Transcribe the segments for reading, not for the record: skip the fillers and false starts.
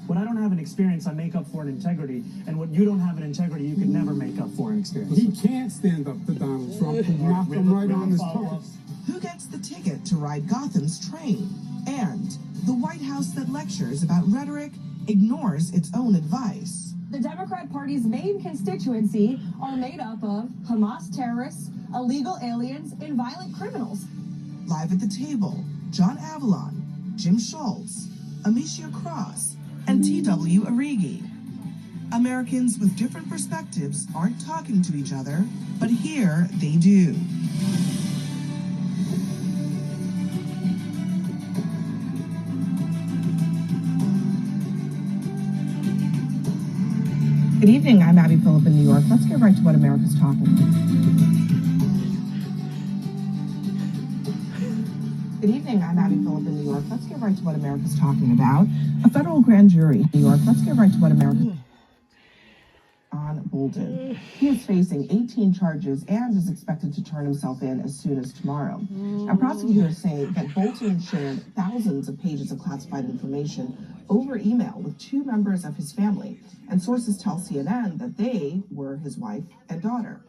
What I don't have in experience, I make up for in integrity. And what you don't have in integrity, you can never make up for in experience. He can't stand up to Donald Trump and knock him right on his toes. Who gets the ticket to ride Gotham's train? And the White House that lectures about rhetoric ignores its own advice. The Democrat Party's main constituency are made up of Hamas terrorists, illegal aliens, and violent criminals. Live at the table, John Avalon, Jim Schultz, Amicia Cross, and T.W. Origi. Americans with different perspectives aren't talking to each other, but here they do. Good evening, I'm Abby Phillip in New York. Let's get right to what America's talking about. Good evening, I'm Abby Phillip in New York. Let's get right to what America's talking about. A federal grand jury in New York. Let's get right to what America's on Bolton. He is facing 18 charges and is expected to turn himself in as soon as tomorrow. Now, prosecutors say that Bolton shared thousands of pages of classified information over email with two members of his family, and sources tell CNN that they were his wife and daughter.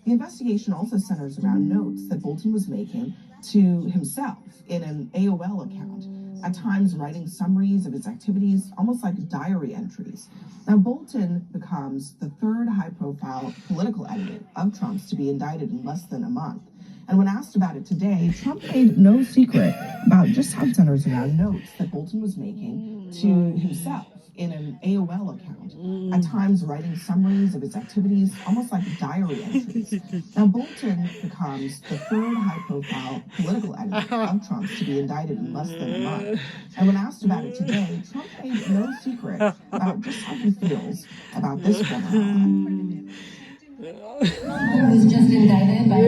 The investigation also centers around notes that Bolton was making to himself in an AOL account, at times writing summaries of his activities, almost like diary entries. Now, Bolton becomes the third high-profile political enemy of Trump's to be indicted in less than a month. And when asked about it today, Trump made no secret about just how centers around notes that Bolton was making to himself in an AOL account, at times writing summaries of his activities, almost like diary entries. Now, Bolton becomes the third high-profile political enemy of Trump's to be indicted in less than a month. And when asked about it today, Trump made no secret about just how he feels about this phenomenon. Was just indicted by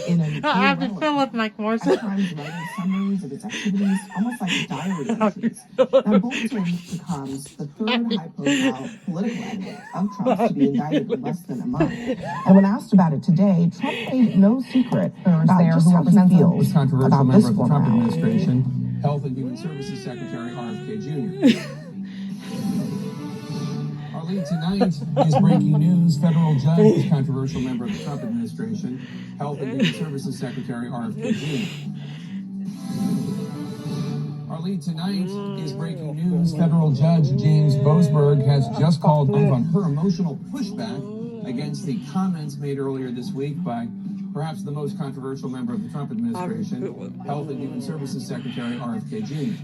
in an Abby Phillip, like Marza. at times writing summaries of his activities, almost like diary entries. Now, Bolton becomes the third high-profile political enemy of Trump's to be indicted in less than a month. And when asked about it today, Trump made no secret about just how he feels Controversial about member this of the Trump phenomenon. administration, Health and Human Services Secretary RFK Jr. Our lead tonight is breaking news. Federal judge, controversial member of the Trump administration, Health and Human Services Secretary RFK Jr. Our lead tonight is breaking news. Federal Judge James Boasberg has just called on her emotional pushback against the comments made earlier this week by perhaps the most controversial member of the Trump administration, Health and Human Services Secretary RFK Jr.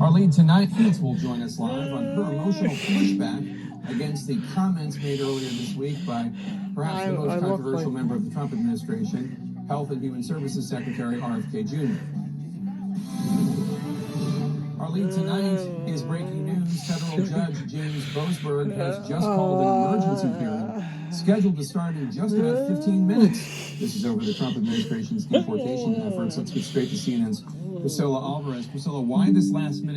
Our lead tonight, Pete, will join us live on her emotional pushback against the comments made earlier this week by perhaps the most controversial member of the Trump administration, Health and Human Services Secretary RFK Jr. Our lead tonight is breaking news. Federal Judge James Boasberg has just called an emergency hearing scheduled to start in just about 15 minutes. This is over the Trump administration's deportation efforts. Let's get straight to CNN's Priscilla Alvarez. Priscilla, why this last minute?